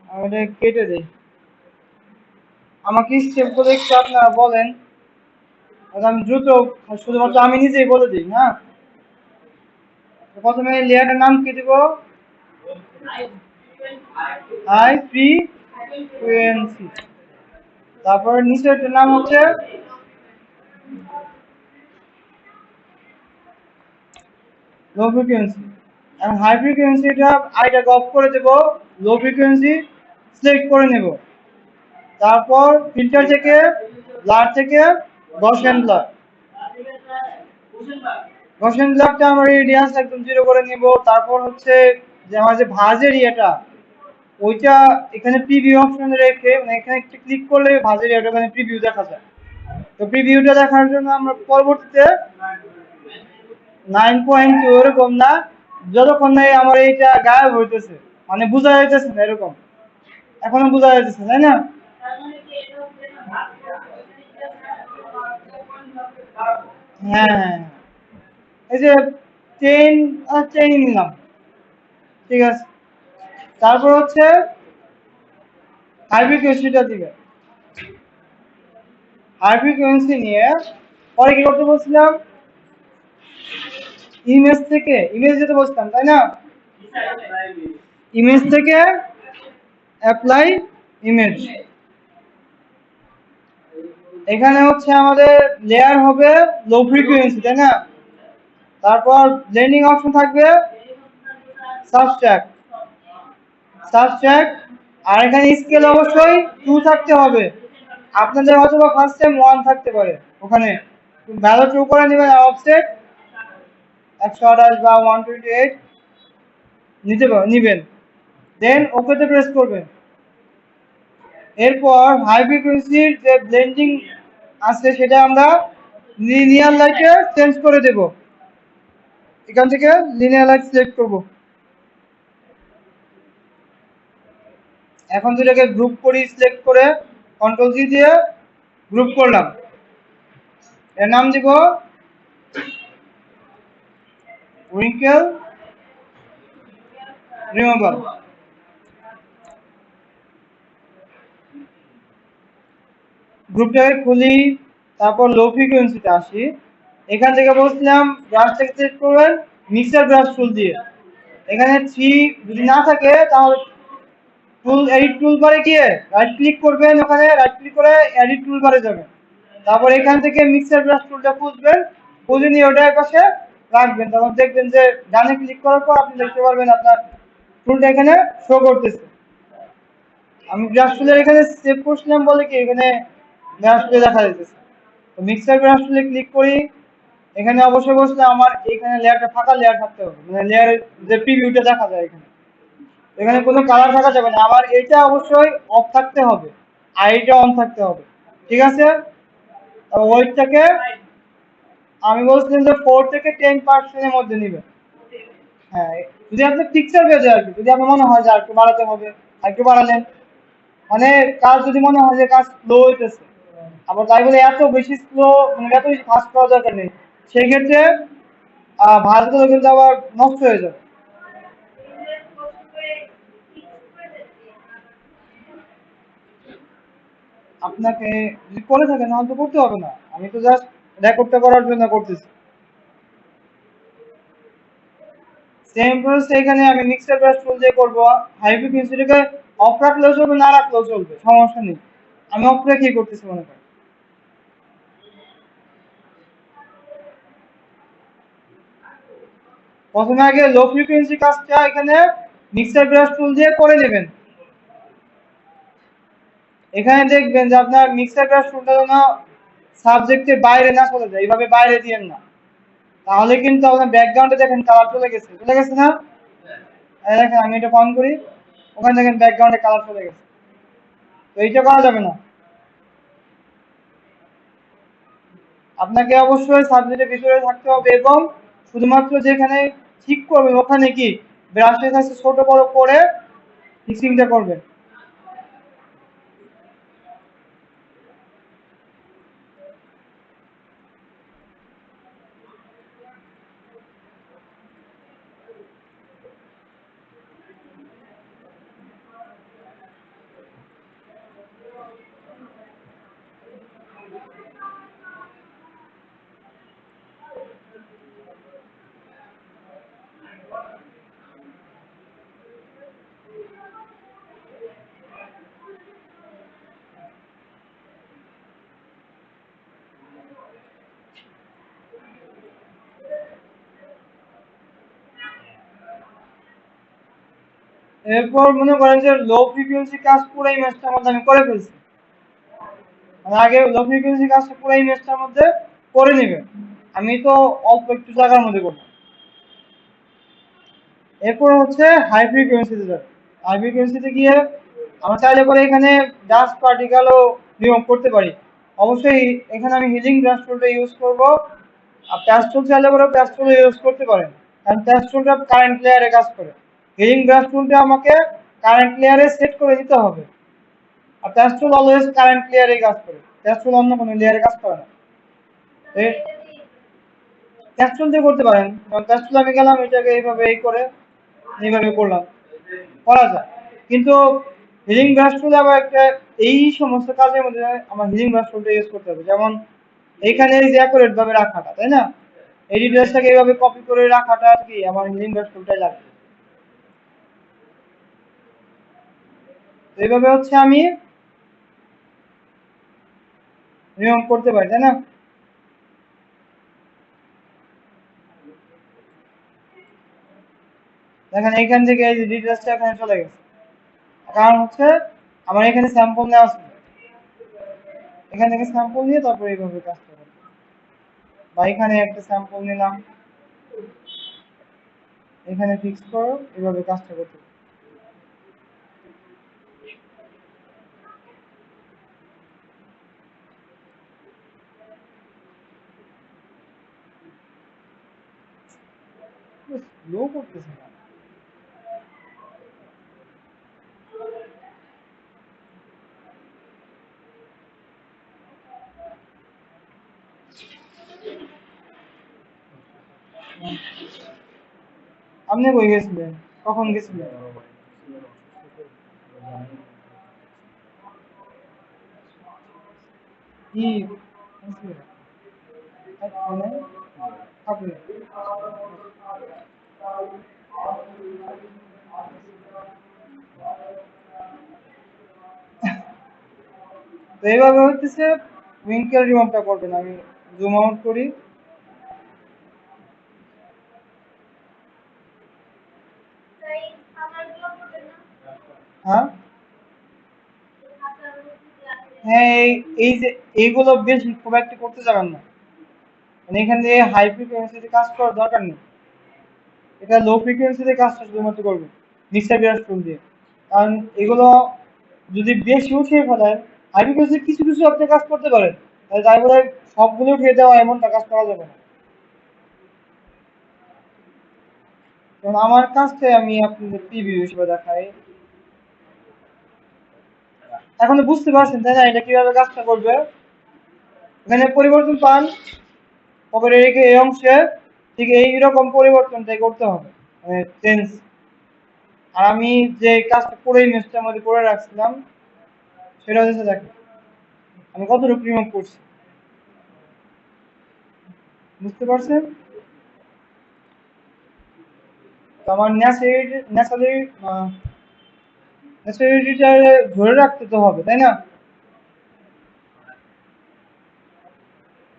আমি এটা কেটে দিই। আমাকে স্টেপগুলো একটু আপনারা বলেন, আমি দ্রুত শুধুমাত্র আমি নিজেই বলে দিই। হ্যাঁ, প্রথমে লেয়ারটার নাম কি দিব? High frequency. তারপরে নিচের নাম হচ্ছে লো ফ্রিকোয়েন্সি। এখন হাই ফ্রিকোয়েন্সিটা আইটাকে অফ করে দেব, লো ফ্রিকোয়েন্সি সিলেক্ট করে নেব। তারপর ফিল্টার থেকে ব্লার থেকে গসিয়ান ব্লার। গসিয়ান ব্লারটা আমরা রেডিয়াস একদম 0 করে নেব। তারপর হচ্ছে যে আমার যে ভাঁজের ইয়েটা, ওইটা এখানে প্রিভিউ অপশন রেখে, মানে এখানে একটু ক্লিক করলে ভাঁজের ইয়েটা ওখানে প্রিভিউ দেখা যায়। তো প্রিভিউটা দেখার জন্য আমরা পরবর্তীতে 9.2 এরকম না, যতক্ষণ না আমার এইটা গায়েব হইতেছে, মানে বোঝা যাইতেছে না এরকম, এখনো বোঝা যাইতেছে, তাই না? হ্যাঁ হ্যাঁ হ্যাঁ। এই যে চেইন, চেইন নিলাম, ঠিক আছে। তারপর হচ্ছে হাই ফ্রিকোয়েন্সিটা দিবে। হাই ফ্রিকোয়েন্সি নিয়ে পরে কি করতে বলছিলাম? ইমেজ থেকে ইমেজ যেতে বলছিলাম, তাই না? ইমেজ থেকে অ্যাপ্লাই ইমেজ। এখানে হচ্ছে আমাদের লেয়ার হবে লো ফ্রিকোয়েন্সি, তাই না? তারপর ব্লেন্ডিং অপশন থাকবে, সাবট্রাক্ট, সাবট্রাক্ট। আর এখানে স্কেল অবশ্যই 2 থাকতে হবে। আপনাদের হয়তো বা ফার্স্ট টাইম 1 থাকতে পারে ওখানে। ভ্যালু 2 করে নেবেন, আর অফসেট 128 বা 128 নিবেন। দেন ওকেতে প্রেস করবেন। এরপর হাই ফ্রিকোয়েন্সির যে ব্লেন্ডিং আছে সেটা আমরা লিনিয়ার লাইটে চেঞ্জ করে দেব। এখান থেকে লিনিয়ার লাইট সিলেক্ট করব। এখন দুটাকে গ্রুপ করি, সিলেক্ট করে কন্ট্রোল জি দিয়ে গ্রুপ করলাম। এর নাম দিব উইঙ্কেল রিমুভাল। গ্রুপটাকে খুলি, তারপর লো ফ্রিকোয়েন্সিতে আসি। এখান থেকে বলছিলাম ব্রাশটাকে সিলেক্ট করবেন মিক্সার ব্রাশ টুল দিয়ে। এখানে 3 যদি না থাকে তাহলে টুল এডিট টুল বারে গিয়ে রাইট ক্লিক করবেন, ওখানে রাইট ক্লিক করে এডিট টুল বারে যাবেন। তারপর এখান থেকে মিক্সার ব্রাশ টুলটা খুঁজবেন, খুঁজে নিয়ে ওটার পাশে রাখবেন। তখন দেখবেন যে ডানে ক্লিক করার পর আপনি দেখতে পারবেন আপনার টুলটা এখানে শো করতেছে। আমি ব্রাশ টুলের এখানে সেভ করছিলাম বলে কি এখানে ব্রাশ টুলে দেখা যাইতেছে। তো মিক্সার ব্রাশ টুলে ক্লিক করি। এখানে অবশ্যই বসলে আমার এখানে লেয়ারটা ফাঁকা লেয়ার থাকতে হবে, মানে লেয়ারের যে প্রিভিউটা দেখা যায় এখানে। এখানে কোনো কালার থাকা যাবে না, আমার এটা অবশ্যই অফ থাকতে হবে, আর এটা অন থাকতে হবে, ঠিক আছে? ওয়েটটাকে আমি বলছিলাম যে 4 থেকে 10% এর মধ্যে নিবেন। হ্যাঁ, যদি আপনি পিকচার বেজে আর কি, যদি আপনার মনে হয় যে আর একটু বাড়াতে হবে, আর একটু বাড়ালেন। মানে কাজ যদি মনে হয় যে কাজ স্লো হইতেছে, আবার তাই বলে এত বেশি স্লো, মানে এত বেশি ফাস্ট করার দরকার নেই। সেই ক্ষেত্রে ভাঁজগুলো কিন্তু আবার নষ্ট হয়ে যাবে। আপনাকে যদি করে থাকেন তাহলে তো করতে হবে না, আমি তো জাস্ট রেকর্ডটা করার জন্য করতেছি। সেম প্রসেস এখানে আমি মিক্সার ব্রাশ টুল দিয়ে করবো। হাই ফ্রিকোয়েন্সিটাকে অফ রাখলেও চলবে, না রাখলেও চলবে, সমস্যা নেই। আমি অফ রেখেই করতেছি মনে করেন। প্রথমে আগে লো ফ্রিকোয়েন্সি কাজটা এখানে মিক্সার ব্রাশ টুল দিয়ে করে নেবেন। এখানে দেখবেন যে আপনার মিক্সার ব্রাশ টুলটা যেন সাবজেক্টের বাইরে না চলে যায়, এইভাবে বাইরে দিয়েন না, তাহলে কিন্তু আপনার ব্যাকগ্রাউন্ডে দেখেন কালার চলে গেছে, চলে গেছে না? এই দেখেন আমি এটা অন করি, ওখানে দেখেন ব্যাকগ্রাউন্ডে কালার চলে গেছে। তো এইটা করা যাবে না। আপনাকে অবশ্যই সাবজেক্টের ভিতরে থাকতে হবে, এবং শুধুমাত্র যেখানে ঠিক করবেন ওখানে কি ব্রাশের কাছে ছোট বড় করে ফিক্সিংটা করবেন। এরপর মনে করেন যে লো ফ্রিকোয়েন্সি কাজ পুরো ইমেজটার মধ্যে আমি করে ফেলছি, মানে আগে লো ফ্রিকোয়েন্সি কাজটা পুরো ইমেজটার মধ্যে করে নেবে, আমি তো অল্প একটু জায়গার মধ্যে করবো। এরপর হচ্ছে হাই ফ্রিকোয়েন্সিতে যাবে। হাই ফ্রিকোয়েন্সিতে গিয়ে আমরা চাইলে পরে এখানে ডাস্ট পার্টিকেলও রিমুভ করতে পারি। অবশ্যই এখানে আমি হিলিং ব্রাশ টুলটা ইউজ করব। আর প্যাচ টুল চাইলে পরে প্যাচ টুল ইউজ করতে পারেন, কারণ প্যাচ টুলটা কারেন্ট লেয়ারে কাজ করে। হিলিং ব্রাশ টুলটা আমাকে কারেন্ট লেয়ারে সেট করে দিতে হবে, আর প্যাচ টুল অলওয়েজ কারেন্ট লেয়ারে কাজ করে, প্যাচ টুল অন্য কোনো লেয়ারে কাজ করে না। প্যাচ টুল দিয়ে করতে পারেন, কারণ প্যাচ টুল আমি গেলাম এটাকে এইভাবে এই করে এইভাবে করলাম, করা যায়। কিন্তু হিলিং ব্রাশ টুল আবার একটা, এই সমস্ত কাজের মধ্যে আমার হিলিং ব্রাশ টুলটা ইউজ করতে হবে। যেমন এইখানে এই যে অ্যাকুরেট ভাবে রাখাটা, তাই না, এই ডিটেলসটাকে এইভাবে কপি করে রাখাটা আর কি আমার হিলিং ব্রাশ টুলটাই লাগে। তো এইভাবে হচ্ছে আমি রিমুভ করতে পারি, তাই না। দেখেন এইখান থেকে এই যে ডিটেলসটা এখানে চলে গেছে, কারণ হচ্ছে আমার এখানে স্যাম্পল নেওয়া ছিল, এখান থেকে স্যাম্পল নিয়ে তারপর এইভাবে কাজটা করব, বা এখানে একটা স্যাম্পল নিলাম, এখানে ফিক্স করো, এইভাবে কাজটা করতে। স্লো করতেছে না। আপনি কই গেছিলেন, কখন গেছিলেন? কি মানে আপনি তো এইভাবে হচ্ছে উইঙ্কেল রিমুভটা করবেন। আমি জুম আউট করি, হ্যাঁ হ্যাঁ এই যে এইগুলো বেশি খুব একটা করতে যাবেন না, মানে এখান থেকে হাই ফ্রিকোয়েন্সিতে কাজ করার দরকার নেই, এটা লো ফ্রিকোয়েন্সিতে কাজটা শুধুমাত্র করবে মিক্সার গ্যাস টুল দিয়ে। কারণ এগুলো যদি বেশি উঠিয়ে ফেলেন, হাই ফ্রিকোয়েন্সি কিছু কিছু আপনি কাজ করতে পারেন, তাই বলে সবগুলো উঠিয়ে দেওয়া এমনটা কাজ করা যাবে না। কারণ আমার কাজটাই আমি আপনাদের প্রিভিউ হিসেবে দেখাই। এখন তো বুঝতে পারছেন তাই না এটা কিভাবে কাজটা করবে। এখানে পরিবর্তন পান, পকেটে রেখে এই অংশে ঠিক এইরকম পরিবর্তনটাই করতে হবে, মানে চেঞ্জ। আর আমি যে কাজটা করে ইমেজটার মধ্যে করে রাখছিলাম সেটা হচ্ছে দেখেন আমি কতটুকু রিমুভ করছি, বুঝতে পারছেন। তো আমার ন্যাচারালিটিটা ধরে রাখতে তো হবে, তাই না।